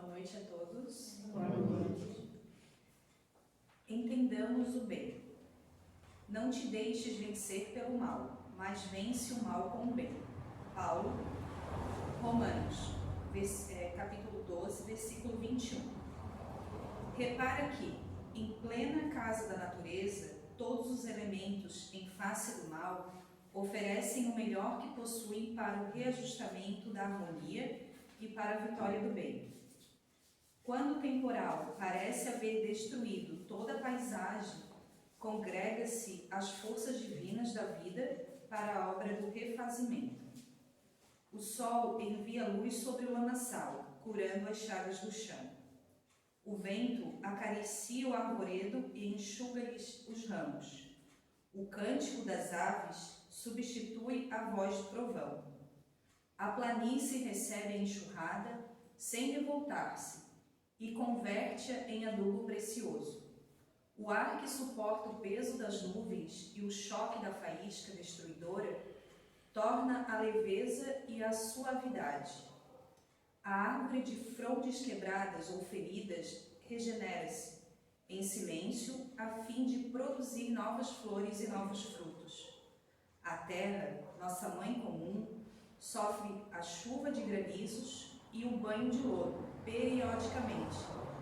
Boa noite a todos. Boa noite. Entendamos o bem. Não te deixes vencer pelo mal, mas vence o mal com o bem. Paulo, Romanos, capítulo 12, versículo 21. Repara que, em plena casa da natureza, todos os elementos em face do mal oferecem o melhor que possuem para o reajustamento da harmonia e para a vitória do bem. Quando o temporal parece haver destruído toda a paisagem, congrega-se as forças divinas da vida para a obra do refazimento. O sol envia luz sobre o lamaçal, curando as chagas do chão. O vento acaricia o arvoredo e enxuga-lhes os ramos. O cântico das aves substitui a voz do trovão. A planície recebe a enxurrada sem revoltar-se e converte-a em adubo precioso. O ar que suporta o peso das nuvens e o choque da faísca destruidora torna a leveza e a suavidade. A árvore de frondes quebradas ou feridas regenera-se em silêncio a fim de produzir novas flores e novos frutos. A terra, nossa mãe comum, sofre a chuva de granizos e o banho de lodo, periodicamente,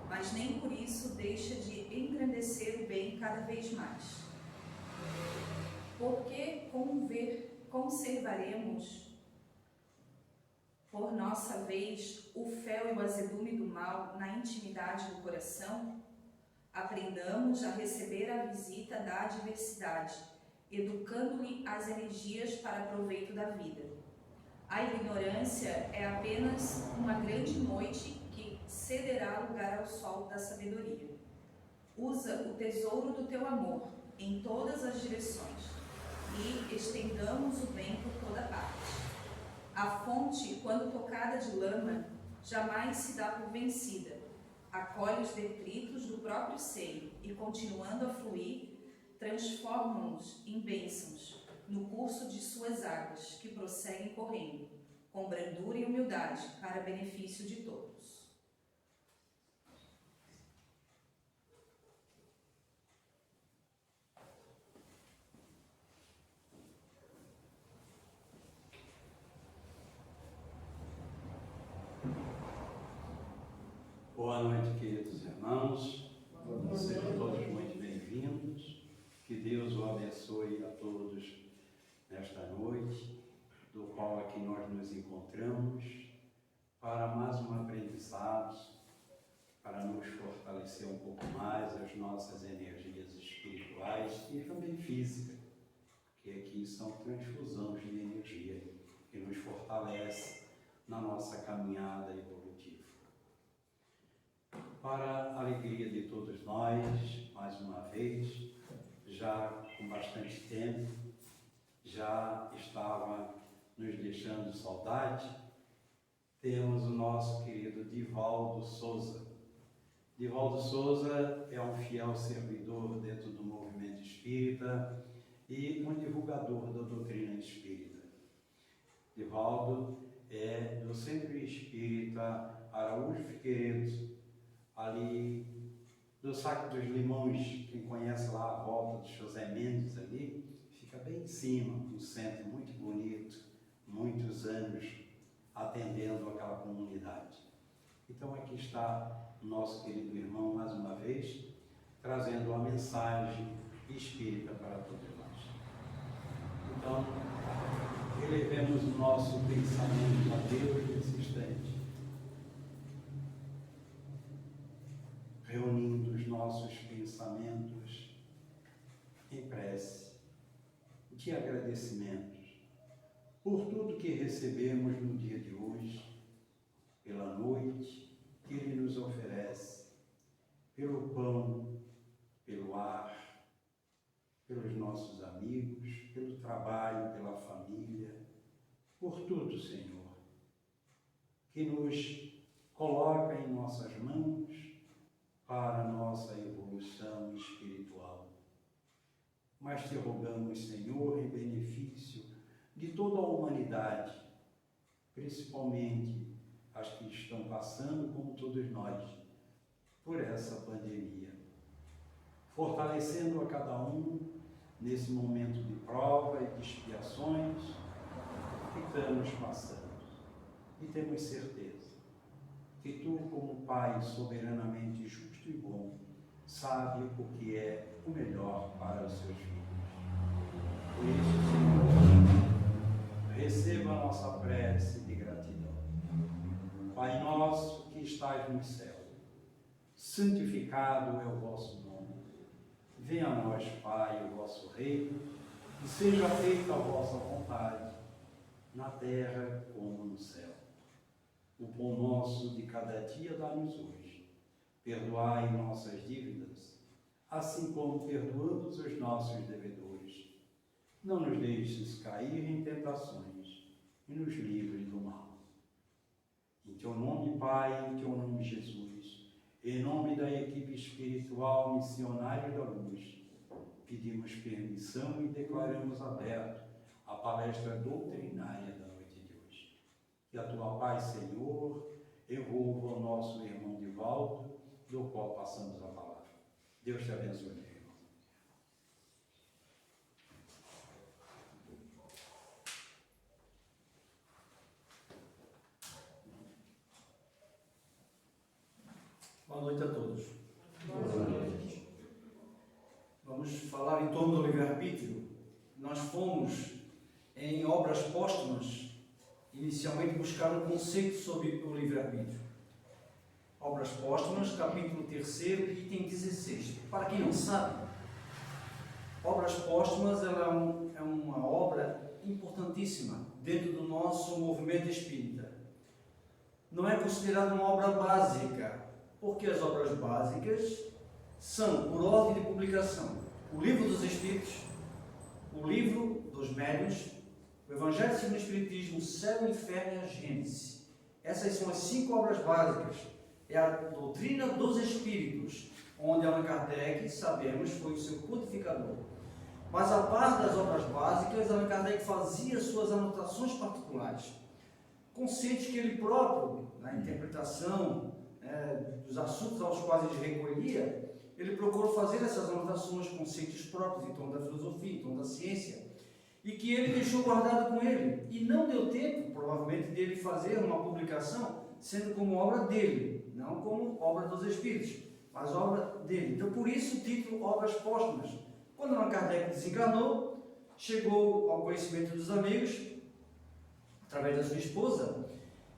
mas nem por isso deixa de engrandecer o bem cada vez mais. Porque conservaremos, por nossa vez, o fel e o azedume do mal na intimidade do coração? Aprendamos a receber a visita da adversidade, educando-lhe as energias para proveito da vida. A ignorância é apenas uma grande noite que cederá lugar ao sol da sabedoria. Usa o tesouro do teu amor em todas as direções e estendamos o bem por toda parte. A fonte, quando tocada de lama, jamais se dá por vencida. Acolhe os detritos do próprio seio e, continuando a fluir, transforma-os em bênçãos no curso de suas águas, que prosseguem correndo, com brandura e humildade, para benefício de todos. Boa noite, queridos irmãos. Sejam todos muito bem-vindos. Que Deus o abençoe a todos nesta noite, do qual aqui nós nos encontramos para mais um aprendizado, para nos fortalecer um pouco mais as nossas energias espirituais e também físicas, porque aqui são transfusões de energia que nos fortalece na nossa caminhada evolutiva. Para a alegria de todos nós, mais uma vez, já com bastante tempo, já estava nos deixando saudade, temos o nosso querido Divaldo Souza. Divaldo Souza é um fiel servidor dentro do movimento espírita e um divulgador da doutrina espírita. Divaldo é do Centro Espírita Araújo Figueiredo, ali do Saco dos Limões. Quem conhece lá a volta de José Mendes ali, fica bem em cima, um centro muito bonito, muitos anos atendendo aquela comunidade. Então aqui está o nosso querido irmão mais uma vez, trazendo uma mensagem espírita para todos nós. Então, elevemos o nosso pensamento a Deus nesse instante, reunindo os nossos pensamentos em prece de agradecimentos por tudo que recebemos no dia de hoje, pela noite que Ele nos oferece, pelo pão, pelo ar, pelos nossos amigos, pelo trabalho, pela família, por tudo, Senhor, que nos coloca em nossas mãos para a nossa evolução espiritual. Mas te rogamos, Senhor, em benefício de toda a humanidade, principalmente as que estão passando, como todos todos nós por essa pandemia, fortalecendo a cada um nesse momento de prova e de expiações que estamos passando. E temos certeza que tu, como Pai soberanamente justo e bom, sabe o que é o melhor para os seus filhos. Por isso, Senhor, receba a nossa prece de gratidão. Pai nosso que estais no céu, santificado é o vosso nome. Venha a nós, Pai, o vosso reino, e seja feita a vossa vontade, na terra como no céu. O pão nosso de cada dia dá-nos hoje. Perdoai nossas dívidas, assim como perdoamos os nossos devedores. Não nos deixes cair em tentações e nos livres do mal. Em teu nome, Pai, em teu nome, Jesus, em nome da equipe espiritual Missionários da Luz, pedimos permissão e declaramos aberto a palestra doutrinária da noite de hoje. Que a tua paz, Senhor, envolva o nosso irmão Divaldo, do qual passamos a palavra. Deus te abençoe, meu irmão. Boa noite a todos. Boa noite. Vamos falar em torno do livre-arbítrio. Nós fomos, em obras póstumas, inicialmente buscar um conceito sobre o livre-arbítrio. Obras póstumas, capítulo 3, item 16. Para quem não sabe, Obras póstumas é uma obra importantíssima dentro do nosso movimento espírita. Não é considerada uma obra básica, porque as obras básicas são, por ordem de publicação, o Livro dos Espíritos, o Livro dos Médiuns, o Evangelho segundo o Espiritismo, o Céu, o Inferno e a Gênese. Essas são as 5 obras básicas. É a doutrina dos Espíritos, onde Allan Kardec, sabemos, foi o seu codificador. Mas a par das obras básicas, Allan Kardec fazia suas anotações particulares, conceitos que ele próprio, na interpretação dos assuntos aos quais ele recolhia, ele procurou fazer essas anotações, conceitos próprios em torno da filosofia, em torno da ciência, e que ele deixou guardado com ele. E não deu tempo, provavelmente, dele fazer uma publicação, sendo como obra dele, não como obra dos Espíritos, mas obra dele. Então, por isso o título Obras Póstumas. Quando Allan Kardec desencarnou, chegou ao conhecimento dos amigos, através da sua esposa,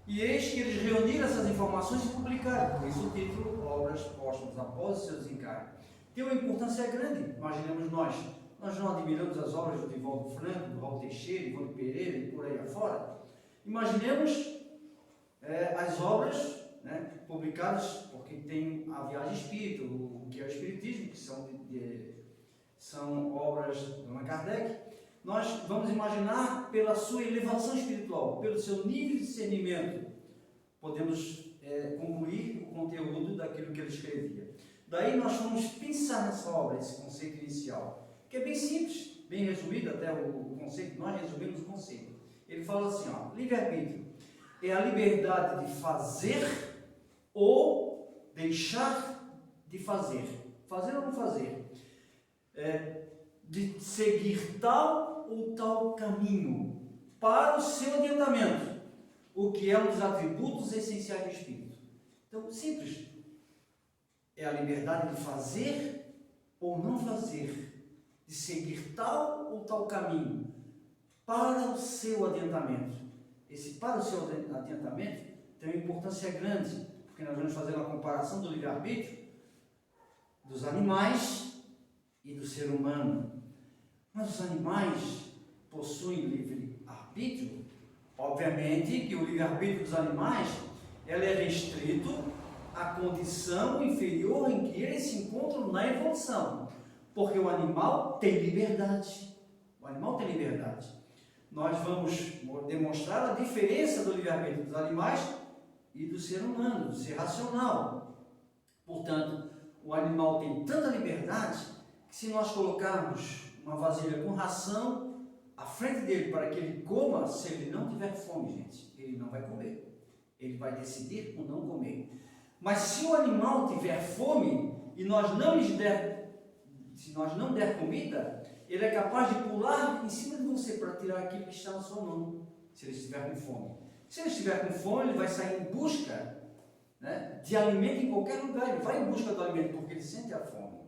e eis que eles reuniram essas informações e publicaram. Por isso o título Obras Póstumas, após o seu desencarne. Tem uma importância grande, imaginemos nós. Nós não admiramos as obras do Divaldo Franco, do Raul Teixeira, Ivone Pereira e por aí afora. Imaginemos as obras publicadas, porque tem a Viagem Espírita, o que é o Espiritismo, que são obras de Allan Kardec. Nós vamos imaginar pela sua elevação espiritual, pelo seu nível de discernimento, podemos concluir o conteúdo daquilo que ele escrevia. Daí nós vamos pensar nessa obra, esse conceito inicial, que é bem simples, bem resumido até o conceito, nós resumimos o conceito. Ele fala assim, livre-arbítrio é a liberdade de fazer ou deixar de fazer. Fazer ou não fazer. De seguir tal ou tal caminho para o seu adiantamento, o que é um dos atributos essenciais do Espírito. Então, simples. É a liberdade de fazer ou não fazer, de seguir tal ou tal caminho para o seu adiantamento. Esse para o seu adiantamento tem uma importância grande, porque nós vamos fazer uma comparação do livre-arbítrio dos animais e do ser humano. Mas os animais possuem livre-arbítrio? Obviamente que o livre-arbítrio dos animais é restrito à condição inferior em que eles se encontram na evolução, porque o animal tem liberdade. O animal tem liberdade. Nós vamos demonstrar a diferença do livre-arbítrio dos animais e do ser humano, do ser racional. Portanto, o animal tem tanta liberdade que, se nós colocarmos uma vasilha com ração à frente dele para que ele coma, se ele não tiver fome, gente, ele não vai comer. Ele vai decidir por não comer. Mas se o animal tiver fome e se nós não der comida, ele é capaz de pular em cima de você para tirar aquilo que está na sua mão, se ele estiver com fome. Se ele estiver com fome, ele vai sair em busca, né, de alimento em qualquer lugar, ele vai em busca do alimento porque ele sente a fome.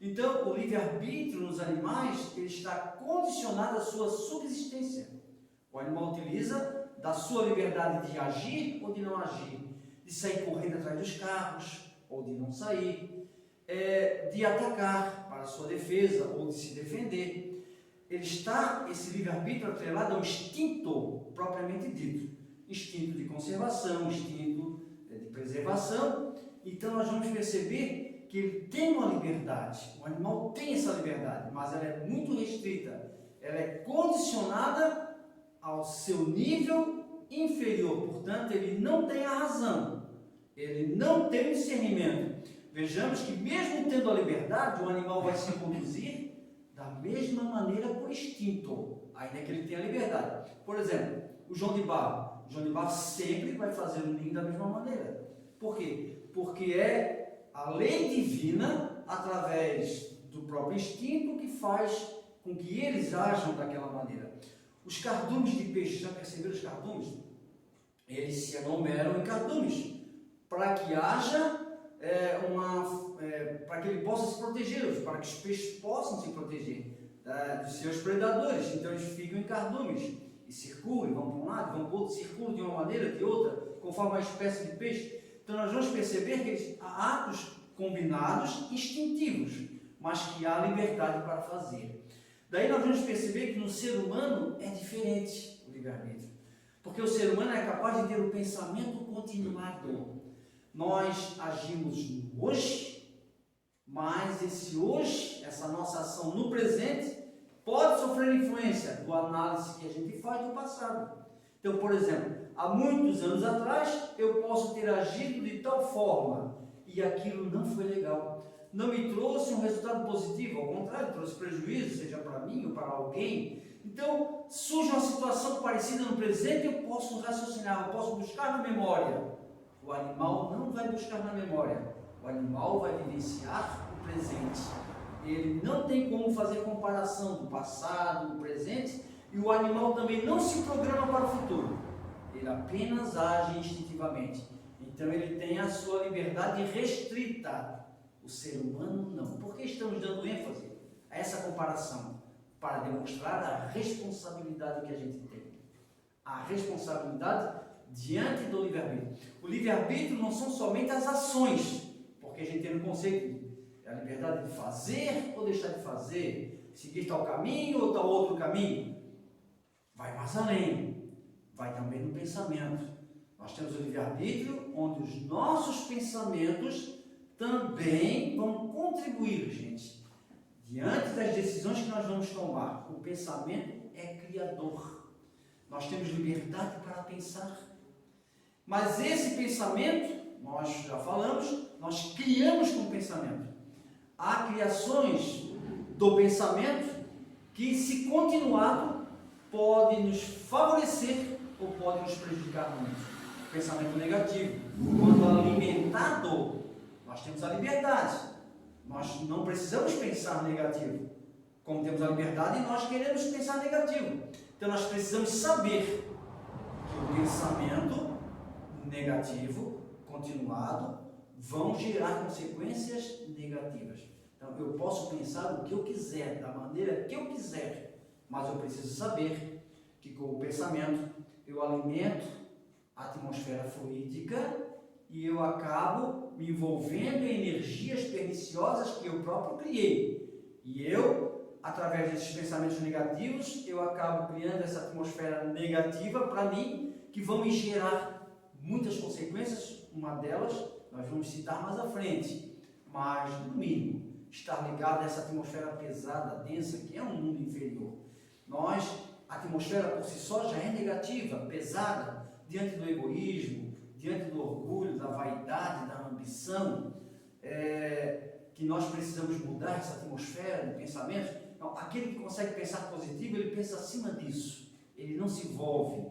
Então, o livre-arbítrio nos animais, ele está condicionado à sua subsistência. O animal utiliza da sua liberdade de agir ou de não agir, de sair correndo atrás dos carros ou de não sair, de atacar para a sua defesa ou de se defender. Esse livre-arbítrio atrelado ao instinto propriamente dito, instinto de conservação, instinto de preservação. Então nós vamos perceber que ele tem uma liberdade, o animal tem essa liberdade, mas ela é muito restrita, ela é condicionada ao seu nível inferior, portanto ele não tem a razão, ele não tem o discernimento. Vejamos que mesmo tendo a liberdade, o animal vai se conduzir da mesma maneira por instinto, ainda que ele tenha liberdade. Por exemplo, o João de Barro sempre vai fazer o ninho da mesma maneira. Por quê? Porque é a lei divina, através do próprio instinto, que faz com que eles ajam daquela maneira. Os cardumes de peixe, já perceberam os cardumes? Eles se aglomeram em cardumes, para que haja para que ele possa se proteger, para que os peixes possam se proteger dos seus predadores. Então eles ficam em cardumes e circulam, vão para um lado, vão para o outro, circulam de uma maneira, de outra, conforme a espécie de peixe. Então nós vamos perceber que há atos combinados, instintivos, mas que há liberdade para fazer. Daí nós vamos perceber que no ser humano é diferente o livre-arbítrio, porque o ser humano é capaz de ter o pensamento continuado. Nós agimos no hoje, mas esse hoje, essa nossa ação no presente, pode sofrer influência do análise que a gente faz do passado. Então, por exemplo, há muitos anos atrás, eu posso ter agido de tal forma e aquilo não foi legal. Não me trouxe um resultado positivo, ao contrário, trouxe prejuízo, seja para mim ou para alguém. Então, surge uma situação parecida no presente, eu posso raciocinar, eu posso buscar na memória. O animal não vai buscar na memória, o animal vai vivenciar o presente. Ele não tem como fazer comparação do passado, do presente, e o animal também não se programa para o futuro. Ele apenas age instintivamente. Então ele tem a sua liberdade restrita. O ser humano não. Por que estamos dando ênfase a essa comparação? Para demonstrar a responsabilidade que a gente tem. A responsabilidade diante do livre-arbítrio. O livre-arbítrio não são somente as ações, porque a gente tem um conceito de a liberdade de fazer ou deixar de fazer, seguir tal caminho ou tal outro caminho. Vai mais além, vai também no pensamento. Nós temos o livre-arbítrio, onde os nossos pensamentos também vão contribuir, gente, diante das decisões que nós vamos tomar. O pensamento é criador. Nós temos liberdade para pensar. Mas esse pensamento, nós já falamos, nós criamos com o pensamento. Há criações do pensamento que, se continuado, pode nos favorecer ou pode nos prejudicar muito. O pensamento negativo, quando alimentado, nós temos a liberdade. Nós não precisamos pensar negativo. Como temos a liberdade, nós queremos pensar negativo. Então nós precisamos saber que o pensamento negativo, continuado, vão gerar consequências negativas. Então eu posso pensar o que eu quiser, da maneira que eu quiser, mas eu preciso saber que com o pensamento eu alimento a atmosfera fluídica e eu acabo me envolvendo em energias perniciosas que eu próprio criei. E eu, através desses pensamentos negativos, eu acabo criando essa atmosfera negativa para mim, que vão me gerar muitas consequências. Uma delas nós vamos citar mais à frente, mas no mínimo estar ligado a essa atmosfera pesada, densa, que é um mundo inferior. A atmosfera por si só já é negativa, pesada, diante do egoísmo, diante do orgulho, da vaidade, da ambição, que nós precisamos mudar essa atmosfera de pensamento. Então, aquele que consegue pensar positivo, ele pensa acima disso, ele não se envolve.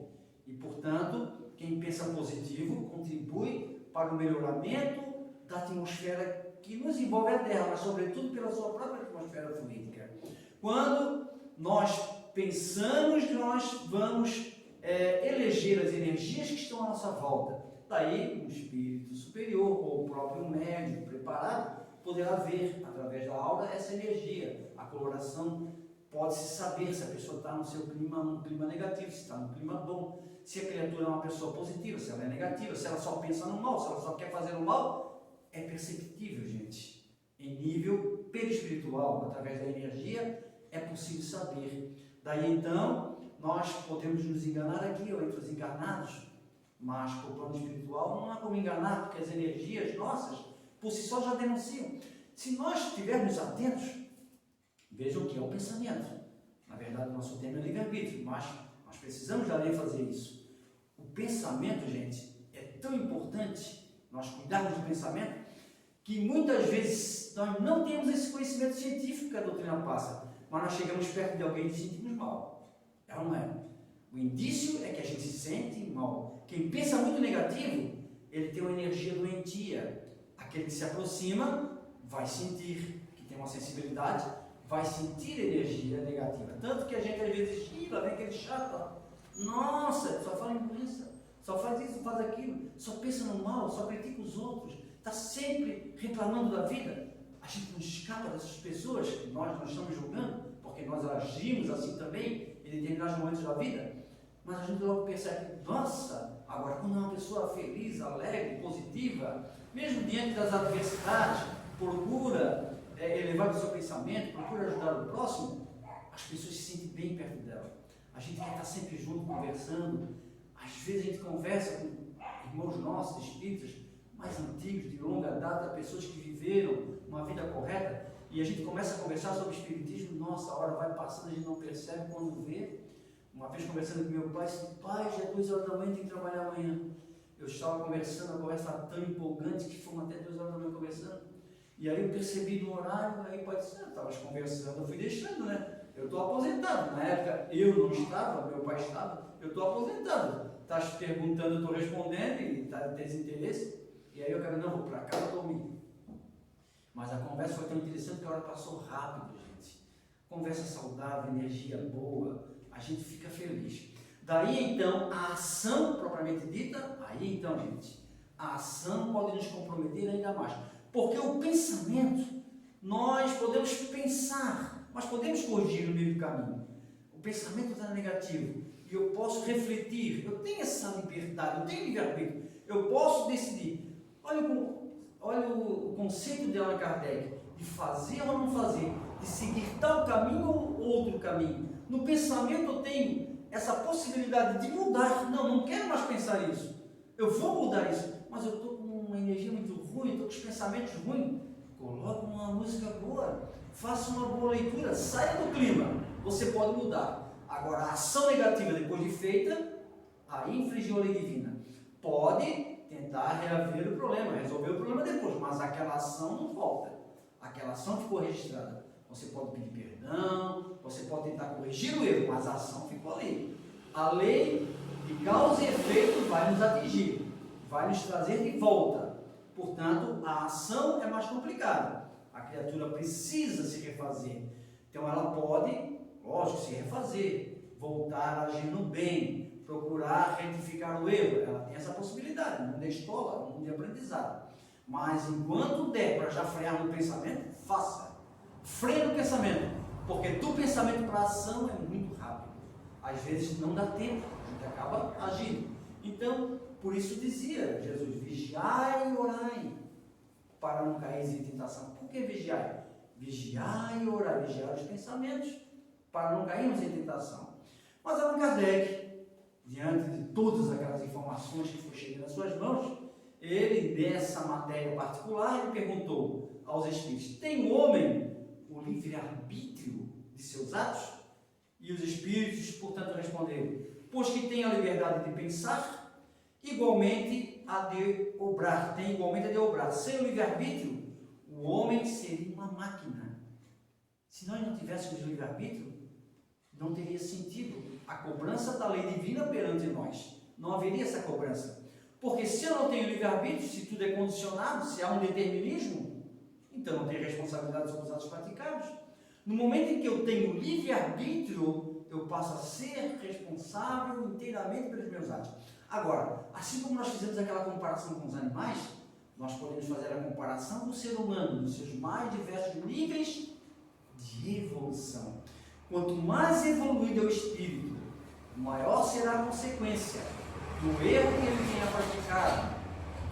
E, portanto, quem pensa positivo contribui para o melhoramento da atmosfera que nos envolve a Terra, mas sobretudo pela sua própria atmosfera fluídica. Quando nós pensamos, nós vamos eleger as energias que estão à nossa volta. Daí, um espírito superior ou o próprio médium preparado poderá ver, através da aura, essa energia. A coloração pode-se saber se a pessoa está no seu clima, um clima negativo, se está no clima bom, se a criatura é uma pessoa positiva, se ela é negativa, se ela só pensa no mal, se ela só quer fazer o mal. É perceptível, gente. Em nível perispiritual, através da energia, é possível saber. Daí então, nós podemos nos enganar aqui, ou entre os encarnados, mas para o plano espiritual não há como enganar, porque as energias nossas, por si só, já denunciam. Se nós estivermos atentos, vejam que é o pensamento. Na verdade, o nosso tema é livre-arbítrio, mas nós precisamos da lei fazer isso. O pensamento, gente, é tão importante nós cuidarmos do pensamento, que muitas vezes nós não temos esse conhecimento científico que a doutrina passa, mas nós chegamos perto de alguém e nos sentimos mal. É ou não é? O indício é que a gente se sente mal. Quem pensa muito negativo, ele tem uma energia doentia. Aquele que se aproxima vai sentir, que tem uma sensibilidade, vai sentir energia negativa. Tanto que a gente às vezes gira, vem aquele chato, nossa, só fala em doença, só faz isso, faz aquilo, só pensa no mal, só critica os outros, está sempre reclamando da vida. A gente não escapa dessas pessoas que nós não estamos julgando, porque nós agimos assim também em determinados momentos da vida, mas a gente logo percebe, nossa, agora quando é uma pessoa feliz, alegre, positiva, mesmo diante das adversidades, procura elevar o seu pensamento, procura ajudar o próximo, as pessoas se sentem bem perto dela. A gente quer estar sempre junto, conversando. Às vezes a gente conversa com irmãos nossos, espíritas, mais antigos, de longa data, pessoas que viveram uma vida correta, e a gente começa a conversar sobre espiritismo, nossa, a hora vai passando, a gente não percebe quando vê. Uma vez conversando com meu pai, disse, pai, já é 2 horas da manhã, tem que trabalhar amanhã. Eu estava conversando, a conversa estava tão empolgante que fomos até 2 horas da manhã conversando. E aí eu percebi no horário, aí o pai disse, estavas conversando, eu fui deixando, né? Eu estou aposentado. Na época eu não estava, meu pai estava, eu estou aposentado. Estás perguntando, eu estou respondendo e está desinteresse. E aí eu quero, não, vou para casa dormir. Mas a conversa foi tão interessante que a hora passou rápido, gente. Conversa saudável, energia boa, a gente fica feliz. Daí então, a ação propriamente dita, aí então, gente, a ação pode nos comprometer ainda mais. Porque o pensamento, nós podemos pensar, mas podemos corrigir no meio do caminho. O pensamento está negativo e eu posso refletir, eu tenho essa liberdade, eu tenho livre-arbítrio, eu posso decidir. Olha o conceito de Allan Kardec, de fazer ou não fazer, de seguir tal caminho ou outro caminho. No pensamento eu tenho essa possibilidade de mudar. Não quero mais pensar isso. Eu vou mudar isso, mas eu estou com uma energia muito ruim, estou com os pensamentos ruins. Coloque uma música boa, faça uma boa leitura, saia do clima. Você pode mudar. Agora, a ação negativa depois de feita, aí infringiu a lei divina. Pode tentar reaver o problema, resolver o problema depois, mas aquela ação não volta. Aquela ação ficou registrada. Você pode pedir perdão, você pode tentar corrigir o erro, mas a ação ficou ali. A lei de causa e efeito vai nos atingir, vai nos trazer de volta. Portanto, a ação é mais complicada. A criatura precisa se refazer. Então ela pode, lógico, se refazer, voltar a agir no bem, procurar retificar o erro. Ela tem essa possibilidade, no mundo de escola, no mundo de aprendizado. Mas enquanto der para já frear no pensamento, faça. Freia no pensamento, porque do pensamento para a ação é muito rápido. Às vezes não dá tempo, a gente acaba agindo. Então, por isso dizia Jesus, vigiai e orai, para não cair em tentação. Por que vigiai? Vigiai e orai, vigiar os pensamentos, para não cairmos em tentação. Mas Allan Kardec, diante de todas aquelas informações que foram chegando nas suas mãos, ele, dessa matéria particular, ele perguntou aos espíritos, tem o homem o livre-arbítrio de seus atos? E os espíritos, portanto, responderam, pois que tem a liberdade de pensar, igualmente a de obrar, tem igualmente a de obrar. Sem o livre-arbítrio, o homem seria uma máquina. Se nós não tivéssemos livre-arbítrio, não teria sentido a cobrança da lei divina perante nós. Não haveria essa cobrança. Porque se eu não tenho livre-arbítrio, se tudo é condicionado, se há um determinismo, então não tenho responsabilidade sobre os atos praticados. No momento em que eu tenho livre-arbítrio, eu passo a ser responsável inteiramente pelos meus atos. Agora, assim como nós fizemos aquela comparação com os animais, nós podemos fazer a comparação com o ser humano, nos seus mais diversos níveis de evolução. Quanto mais evoluído é o espírito, maior será a consequência do erro que ele tenha praticado,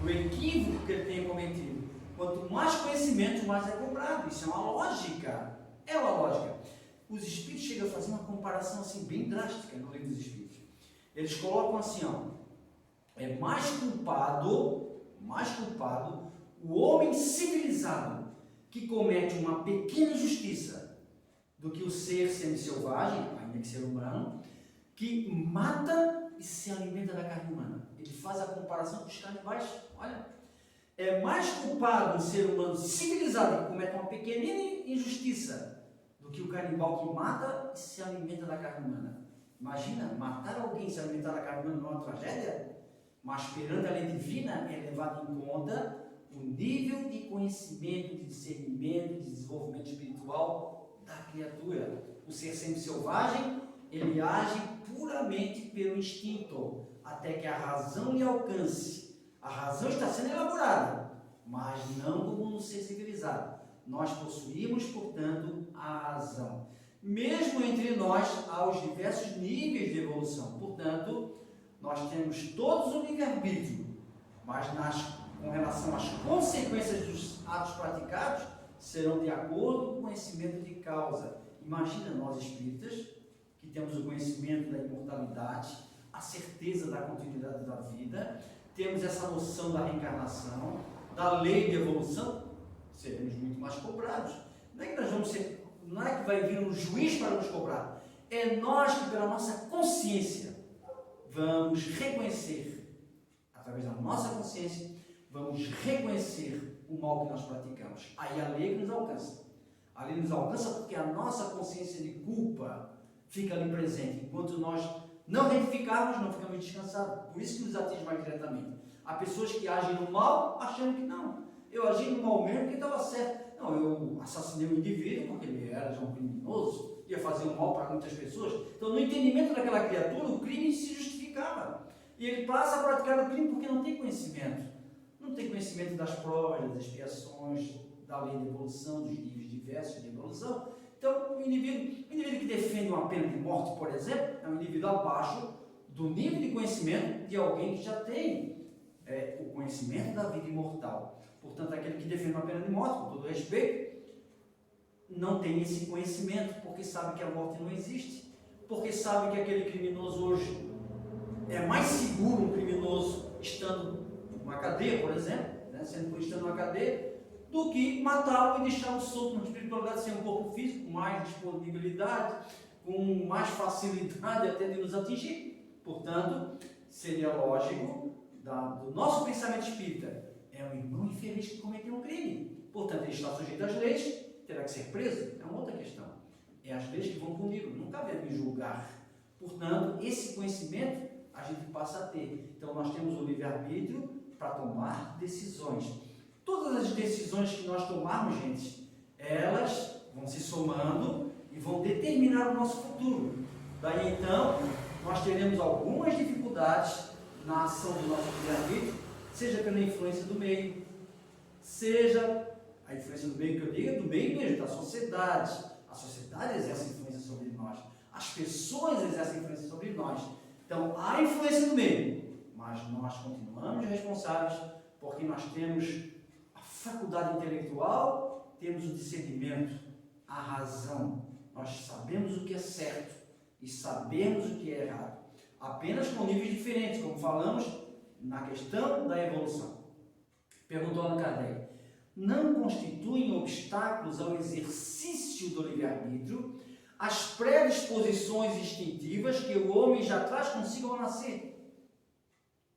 do equívoco que ele tenha cometido. Quanto mais conhecimento, mais é cobrado. Isso é uma lógica. É uma lógica. Os espíritos chegam a fazer uma comparação assim bem drástica no livro dos espíritos. Eles colocam assim, ó, é mais culpado o homem civilizado que comete uma pequena injustiça do que o ser semi-selvagem, ainda que ser humano, que mata e se alimenta da carne humana. Ele faz a comparação com os canibais. Olha, é mais culpado um ser humano civilizado que comete uma pequenina injustiça do que o canibal que mata e se alimenta da carne humana. Imagina, matar alguém e se alimentar da carne humana não é uma tragédia? Mas perante a lei divina é levado em conta o nível de conhecimento, de discernimento, de desenvolvimento espiritual da criatura. O ser sempre selvagem, ele age puramente pelo instinto, até que a razão lhe alcance. A razão está sendo elaborada, mas não como no ser civilizado. Nós possuímos, portanto, a razão. Mesmo entre nós, há os diversos níveis de evolução. Portanto, nós temos todos o livre-arbítrio, mas com relação às consequências dos atos praticados, serão de acordo com o conhecimento de causa. Imagina nós espíritas, que temos o conhecimento da imortalidade, a certeza da continuidade da vida, temos essa noção da reencarnação, da lei de evolução, seremos muito mais cobrados. Não é que nós vamos ser, não é que vai vir um juiz para nos cobrar, é nós que pela nossa consciência vamos reconhecer, através da nossa consciência, vamos reconhecer o mal que nós praticamos. Aí a lei nos alcança. A lei nos alcança porque a nossa consciência de culpa fica ali presente. Enquanto nós não retificarmos, não ficamos descansados. Por isso que nos atinge mais diretamente. Há pessoas que agem no mal achando que não. Eu agi no mal mesmo porque estava certo. Não, eu assassinei um indivíduo porque ele era já um criminoso, ia fazer um mal para muitas pessoas. Então, no entendimento daquela criatura, o crime se justificava. E ele passa a praticar o crime porque não tem conhecimento. Não tem conhecimento das provas, das expiações, da lei de evolução, dos níveis diversos de evolução. Então, o indivíduo que defende uma pena de morte, por exemplo, é um indivíduo abaixo do nível de conhecimento de alguém que já tem o conhecimento da vida imortal. Portanto, aquele que defende uma pena de morte, com todo respeito, não tem esse conhecimento, porque sabe que a morte não existe, porque sabe que aquele criminoso hoje é mais seguro um criminoso estando numa cadeia, por exemplo, né, estando numa cadeia, do que matá-lo e deixá-lo solto, uma espiritualidade sem um corpo físico, com mais disponibilidade, com mais facilidade até de nos atingir. Portanto, seria lógico do nosso pensamento espírita, é um irmão infeliz que cometeu um crime. Portanto, ele está sujeito às leis, terá que ser preso. É uma outra questão. É as leis que vão puni-lo. Não cabe a mim julgar. Portanto, esse conhecimento a gente passa a ter. Então, nós temos o livre-arbítrio para tomar decisões. Todas as decisões que nós tomarmos, gente, elas vão se somando e vão determinar o nosso futuro. Daí, então, nós teremos algumas dificuldades na ação do nosso livre-arbítrio, seja pela influência do meio, seja a influência do meio que eu digo, é do meio mesmo, da sociedade. A sociedade exerce influência sobre nós, as pessoas exercem influência sobre nós. Então, há influência do meio, mas nós continuamos responsáveis porque nós temos a faculdade intelectual, temos o discernimento, a razão. Nós sabemos o que é certo e sabemos o que é errado, apenas com níveis diferentes, como falamos na questão da evolução. Perguntou Allan Kardec: não constituem obstáculos ao exercício do livre-arbítrio as predisposições instintivas que o homem já traz consigo ao nascer?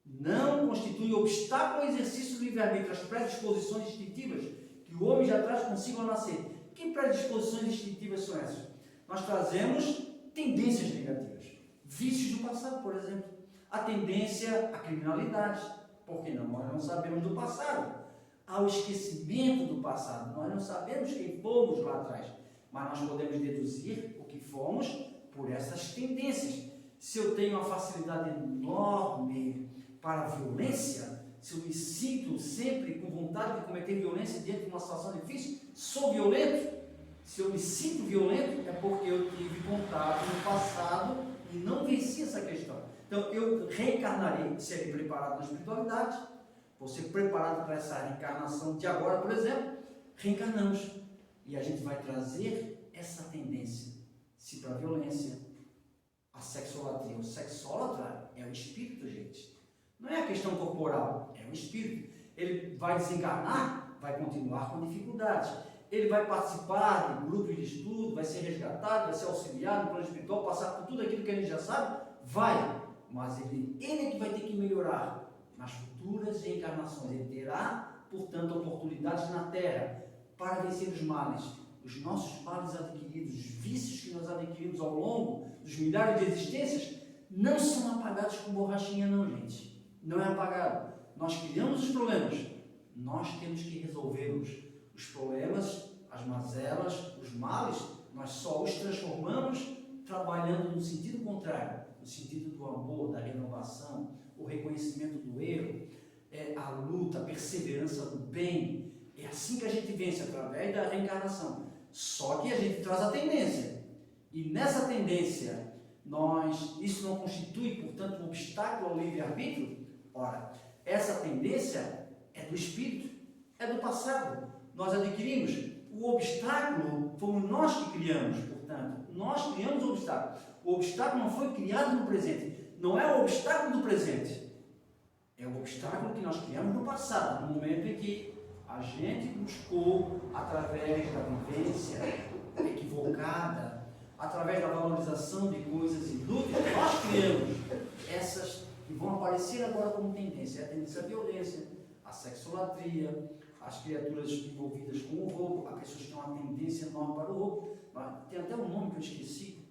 Não constitui obstáculo ao exercício do livre-arbítrio as predisposições instintivas que o homem já traz consigo ao nascer. Que predisposições instintivas são essas? Nós trazemos tendências negativas, vícios do passado, por exemplo, a tendência à criminalidade, Por que não? Nós não sabemos do passado. Há o esquecimento do passado. Nós não sabemos quem fomos lá atrás. Mas nós podemos deduzir o que fomos por essas tendências. Se eu tenho uma facilidade enorme para a violência, se eu me sinto sempre com vontade de cometer violência diante de uma situação difícil, sou violento. Se eu me sinto violento, é porque eu tive contato no passado e não venci essa questão. Então, eu reencarnarei, serei preparado na espiritualidade, vou ser preparado para essa reencarnação de agora, por exemplo, reencarnamos. E a gente vai trazer essa tendência, se para a violência, a sexolatria. O sexólatra é o espírito, gente. Não é a questão corporal, é o espírito. Ele vai desencarnar, vai continuar com dificuldades. Ele vai participar de grupos de estudo, vai ser resgatado, vai ser auxiliado no plano espiritual, passar por tudo aquilo que ele já sabe, vai. Mas ele é que vai ter que melhorar nas futuras reencarnações. Ele terá, portanto, oportunidades na Terra para vencer os males. Os nossos males adquiridos, os vícios que nós adquirimos ao longo dos milhares de existências, não são apagados com borrachinha não, gente. Não é apagado. Nós criamos os problemas, nós temos que resolvê-los. Os problemas, as mazelas, os males, nós só os transformamos trabalhando no sentido contrário, no sentido do amor, da renovação, o reconhecimento do erro, a luta, a perseverança do bem. É assim que a gente vence, através da reencarnação. Só que a gente traz a tendência. E nessa tendência, isso não constitui, portanto, um obstáculo ao livre-arbítrio? Ora, essa tendência é do espírito, é do passado. Nós adquirimos. O obstáculo fomos nós que criamos, portanto, nós criamos o obstáculo. O obstáculo não foi criado no presente, não é o obstáculo do presente, é o obstáculo que nós criamos no passado, no momento em que a gente buscou, através da vivência equivocada, através da valorização de coisas inúteis, nós criamos essas que vão aparecer agora como tendência. É a tendência à violência, à sexolatria, as criaturas envolvidas com o roubo, há pessoas que têm uma tendência enorme para o roubo. Tem até um nome que eu esqueci.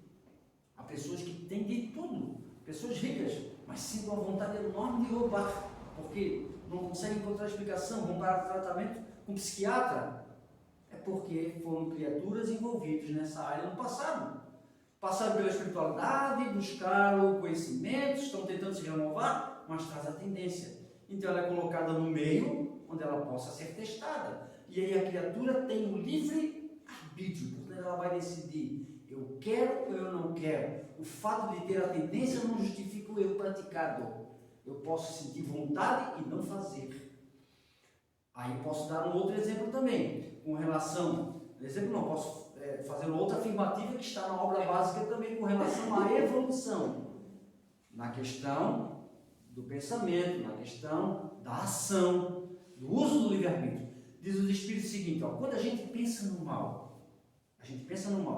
Há pessoas que têm de tudo, pessoas ricas, mas sentem uma vontade enorme de roubar, porque não conseguem encontrar explicação, vão para o tratamento com um psiquiatra. É porque foram criaturas envolvidas nessa área no passado. Passaram pela espiritualidade, buscaram o conhecimento, estão tentando se renovar, mas traz a tendência. Então ela é colocada no meio onde ela possa ser testada. E aí a criatura tem um livre arbítrio, portanto ela vai decidir: eu quero ou eu não quero. O fato de ter a tendência não justifica o erro praticado. Eu posso sentir vontade e não fazer. Aí posso dar um outro exemplo também, com relação, posso fazer uma outra afirmativa que está na obra básica também, com relação à evolução, na questão do pensamento, na questão da ação, do uso do livre-arbítrio. Diz os Espíritos o seguinte: quando a gente pensa no mal,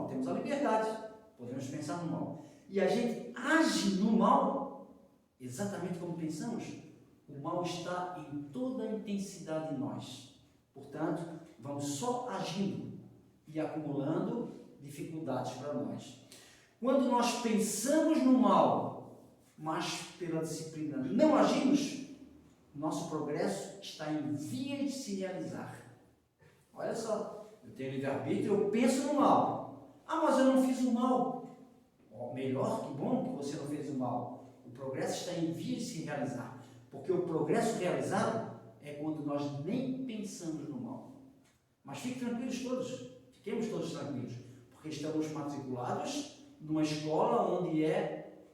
temos a liberdade, podemos pensar no mal, e a gente age no mal, exatamente como pensamos, o mal está em toda a intensidade em nós. Portanto, vamos só agindo e acumulando dificuldades para nós. Quando nós pensamos no mal, mas pela disciplina não agimos, nosso progresso está em vias de se realizar. Olha só, eu tenho livre-arbítrio, eu penso no mal. Mas eu não fiz o mal. Melhor, que bom que você não fez o mal. O progresso está em vias de se realizar. Porque o progresso realizado é quando nós nem pensamos no mal. Mas fiquem tranquilos todos, fiquemos todos tranquilos, porque estamos matriculados numa escola onde é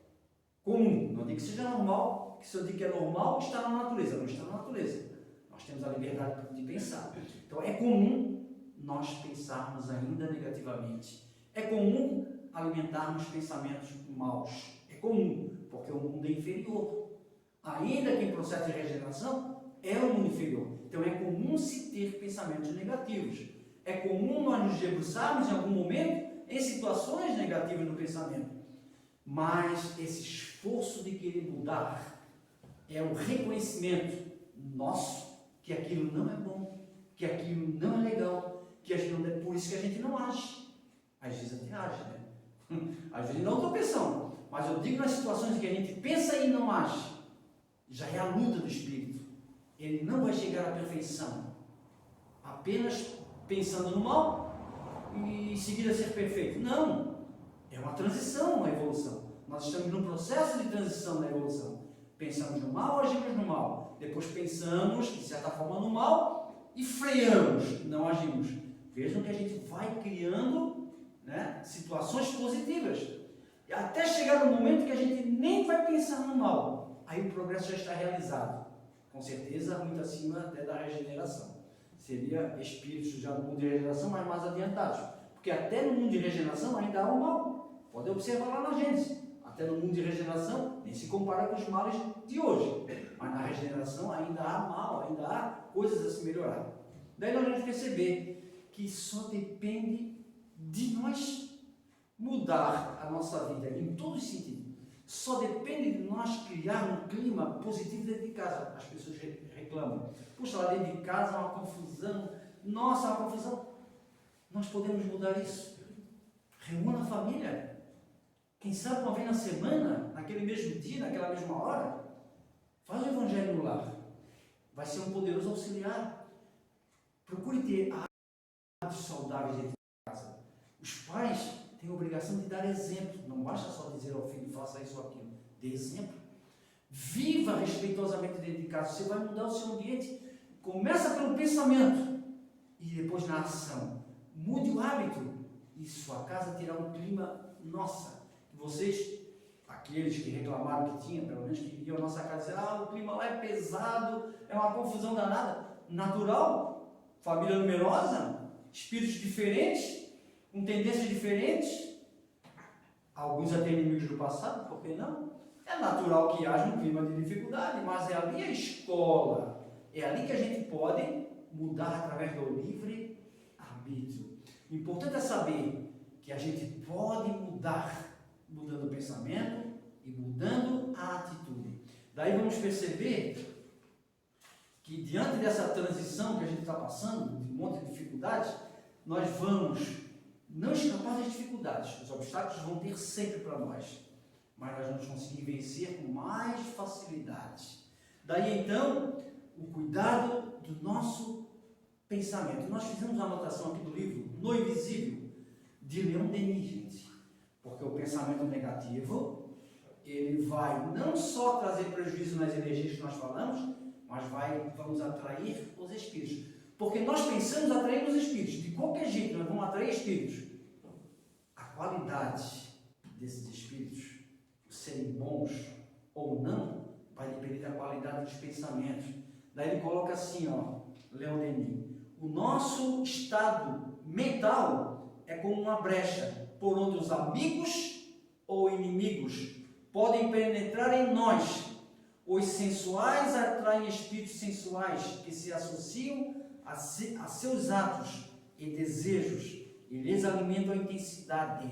comum. Não digo que seja normal, que se eu digo que é normal, está na natureza. Não está na natureza. Nós temos a liberdade de pensar. Então é comum nós pensarmos ainda negativamente. É comum alimentarmos pensamentos maus. É comum, porque o mundo é inferior. Ainda que em processo de regeneração, é o mundo inferior. Então é comum se ter pensamentos negativos. É comum nós nos debruçarmos em algum momento em situações negativas no pensamento. Mas esse esforço de querer mudar é o reconhecimento nosso que aquilo não é bom, que aquilo não é legal, que a gente não é por isso que a gente não age. Às vezes a gente age, né? Às vezes não estou pensando, mas eu digo nas situações em que a gente pensa e não age. Já é a luta do espírito. ele não vai chegar à perfeição apenas pensando no mal e em seguida ser perfeito. Não, é uma transição, uma evolução. Nós estamos num processo de transição na evolução. Pensamos no mal, agimos no mal. Depois pensamos, de certa forma, no mal e freamos, não agimos. Vejam que a gente vai criando, né, situações positivas. Até chegar no momento que a gente nem vai pensar no mal. Aí o progresso já está realizado. Com certeza, muito acima até da regeneração. Seria espíritos já no mundo de regeneração, mas mais adiantados. Porque até no mundo de regeneração ainda há o mal. Pode observar lá na Gênesis. Até no mundo de regeneração, nem se compara com os males de hoje. Mas na regeneração ainda há mal, ainda há coisas a se melhorar. Daí nós vamos perceber que só depende de nós mudar a nossa vida em todos os sentidos. Só depende de nós criar um clima positivo dentro de casa. As pessoas reclamam. Puxa, lá dentro de casa é uma confusão. Nossa, é uma confusão. Nós podemos mudar isso. Reúna a família. Quem sabe uma vez na semana, naquele mesmo dia, naquela mesma hora, faz o evangelho no lar. Vai ser um poderoso auxiliar. Procure ter hábitos saudáveis dentro de casa. Os pais têm a obrigação de dar exemplo. Não basta só dizer ao filho, faça isso ou aquilo. Dê exemplo. Viva respeitosamente dentro de casa. Você vai mudar o seu ambiente. Começa pelo pensamento e depois na ação. Mude o hábito e sua casa terá um clima, nossa. Vocês, aqueles que reclamaram que tinha, pelo menos que iam à nossa casa, dizer, o clima lá é pesado, é uma confusão danada. Natural, família numerosa, espíritos diferentes, com tendências diferentes, alguns até inimigos do passado, por que não? É natural que haja um clima de dificuldade, mas é ali a escola, é ali que a gente pode mudar através do livre arbítrio. O importante é saber que a gente pode mudar, mudando o pensamento e mudando a atitude. Daí vamos perceber que diante dessa transição que a gente está passando, de um monte de dificuldades, nós vamos não escapar das dificuldades. Os obstáculos vão ter sempre para nós, mas nós vamos conseguir vencer com mais facilidade. Daí então, o cuidado do nosso pensamento. Nós fizemos uma anotação aqui do livro No Invisível, de Leon Denis, gente. Porque o pensamento negativo, ele vai não só trazer prejuízo nas energias que nós falamos, mas vamos atrair os espíritos. Porque nós pensamos atrair os espíritos. De qualquer jeito, nós vamos atrair espíritos. A qualidade desses espíritos, serem bons ou não, vai depender da qualidade dos pensamentos. Daí ele coloca assim, Leon Denis, o nosso estado mental é como uma brecha por onde os amigos ou inimigos podem penetrar em nós. Os sensuais atraem espíritos sensuais que se associam a seus atos e desejos e lhes alimentam a intensidade.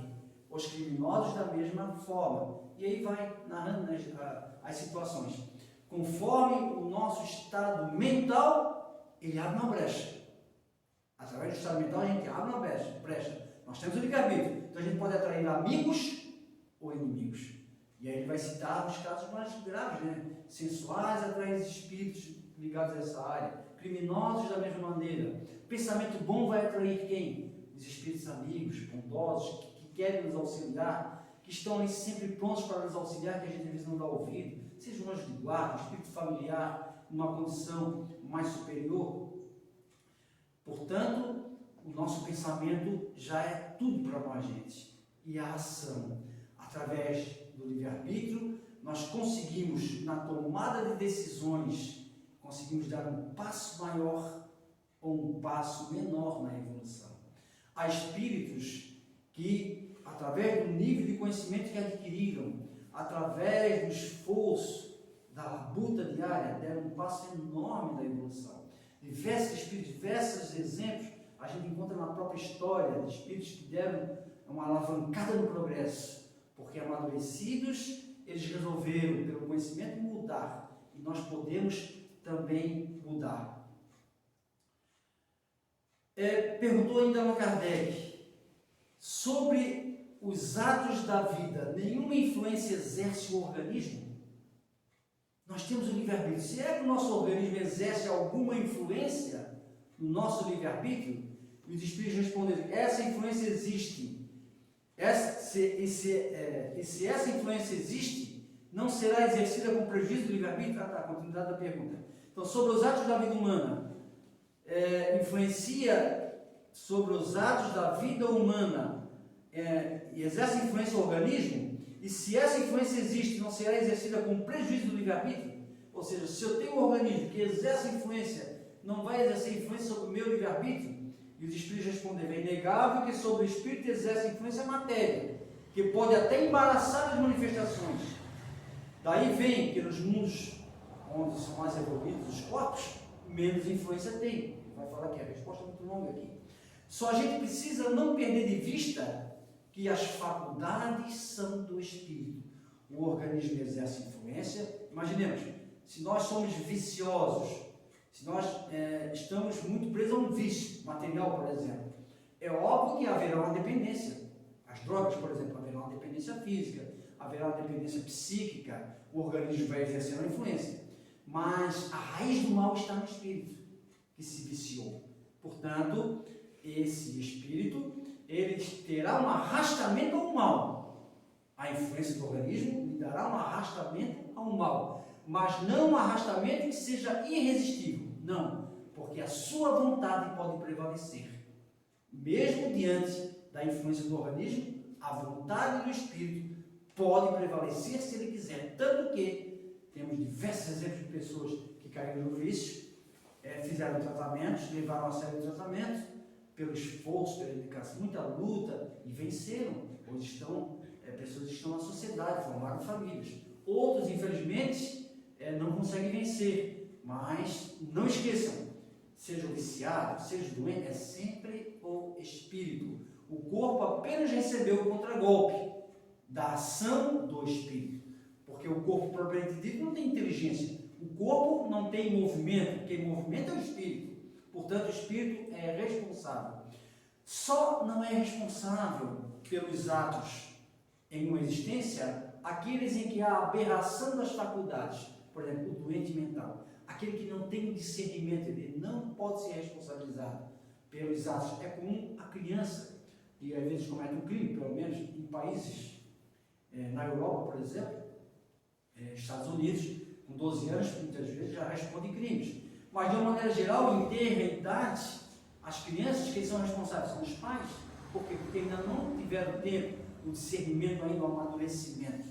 Os criminosos da mesma forma. E aí vai narrando as situações. Conforme o nosso estado mental, ele abre uma brecha. Através do estado mental a gente abre uma brecha. Nós temos o livre-arbítrio. Então a gente pode atrair amigos ou inimigos. E aí ele vai citar os casos mais graves, né? Sensuais atraem espíritos ligados a essa área. Criminosos da mesma maneira. Pensamento bom vai atrair quem? Os espíritos amigos, bondosos, que querem nos auxiliar, que estão ali sempre prontos para nos auxiliar, que a gente às vezes não dá ouvido. Seja um anjo de guarda, um espírito familiar, numa condição mais superior. Portanto, o nosso pensamento já é tudo para nós, gente. E a ação, através do livre-arbítrio, nós conseguimos, na tomada de decisões, conseguimos dar um passo maior ou um passo menor na evolução. Há espíritos que, através do nível de conhecimento que adquiriram, através do esforço, da labuta diária, deram um passo enorme da evolução. Diversos espíritos, diversos exemplos, a gente encontra na própria história de espíritos que deram uma alavancada no progresso, porque amadurecidos, eles resolveram, pelo conhecimento, mudar. E nós podemos também mudar. Perguntou ainda Allan Kardec sobre os atos da vida. Nenhuma influência exerce o organismo? Nós temos o livre-arbítrio. Se é que o nosso organismo exerce alguma influência no nosso livre-arbítrio, e os espíritos respondem, essa influência existe. Se essa influência existe, não será exercida com prejuízo do livre-arbítrio? A continuidade da pergunta. Então, sobre os atos da vida humana, influencia sobre os atos da vida humana e exerce influência no organismo, e se essa influência existe, não será exercida com prejuízo do livre-arbítrio? Ou seja, se eu tenho um organismo que exerce influência, não vai exercer influência sobre o meu livre-arbítrio? E os espíritos responderam, é inegável que sobre o espírito exerce influência a matéria, que pode até embaraçar as manifestações. Daí vem que nos mundos onde são mais evoluídos os corpos, menos influência tem. Vai falar que a resposta é muito longa aqui. Só a gente precisa não perder de vista que as faculdades são do espírito. O organismo exerce influência. Imaginemos, se nós somos viciosos, se nós estamos muito presos a um vício material, por exemplo, é óbvio que haverá uma dependência. As drogas, por exemplo, haverá uma dependência física, haverá uma dependência psíquica, o organismo vai exercer uma influência. Mas a raiz do mal está no espírito, que se viciou. Portanto, esse espírito, ele terá um arrastamento ao mal. A influência do organismo lhe dará um arrastamento ao mal, mas não um arrastamento que seja irresistível. Não, porque a sua vontade pode prevalecer. Mesmo diante da influência do organismo, a vontade do espírito pode prevalecer se ele quiser. Tanto que temos diversos exemplos de pessoas que caíram no vício, fizeram tratamentos, levaram a sério o tratamento, pelo esforço, pela dedicação, muita luta, e venceram. Hoje pessoas estão na sociedade, formaram famílias. Outros, infelizmente, não conseguem vencer. Mas não esqueçam, seja viciado, seja doente, é sempre o espírito. O corpo apenas recebeu o contragolpe da ação do espírito. Porque o corpo propriamente dito não tem inteligência. O corpo não tem movimento, quem movimenta é o espírito. Portanto, o espírito é responsável. Só não é responsável pelos atos em uma existência aqueles em que há aberração das faculdades. Por exemplo, o doente mental. Aquele que não tem discernimento, ele não pode ser responsabilizado pelos atos. É comum a criança, que às vezes comete um crime, pelo menos em países, na Europa, por exemplo, Estados Unidos, com 12 anos, muitas vezes já responde crimes. Mas, de uma maneira geral, em ter idade, as crianças que são responsáveis são os pais. Por quê? Porque ainda não tiveram tempo, o discernimento, ainda o amadurecimento.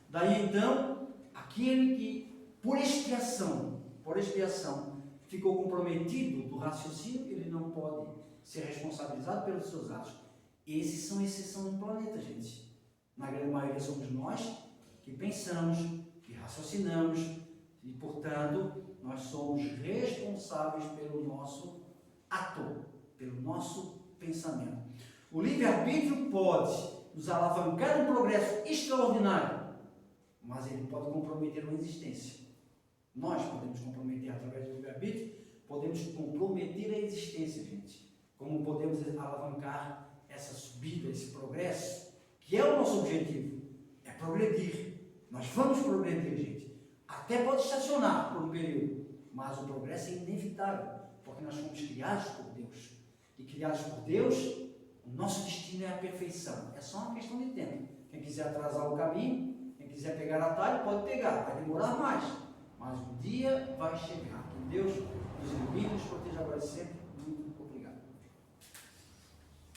Daí, então, aquele que, por expiação, ficou comprometido do raciocínio, ele não pode ser responsabilizado pelos seus atos. Esses são exceção no planeta, gente. Na grande maioria somos nós que pensamos, que raciocinamos, e, portanto, nós somos responsáveis pelo nosso ato, pelo nosso pensamento. O livre-arbítrio pode nos alavancar um progresso extraordinário, mas ele pode comprometer uma existência. Nós podemos comprometer, através do livre-arbítrio, podemos comprometer a existência, gente. Como podemos alavancar essa subida, esse progresso, que é o nosso objetivo, é progredir. Nós vamos progredir, gente. Até pode estacionar por um período, mas o progresso é inevitável, porque nós fomos criados por Deus. E criados por Deus, o nosso destino é a perfeição. É só uma questão de tempo. Quem quiser atrasar o caminho, quem quiser pegar atalho, pode pegar. Vai demorar mais, mas o dia vai chegar. Que Deus nos ilumine e nos proteja agora sempre.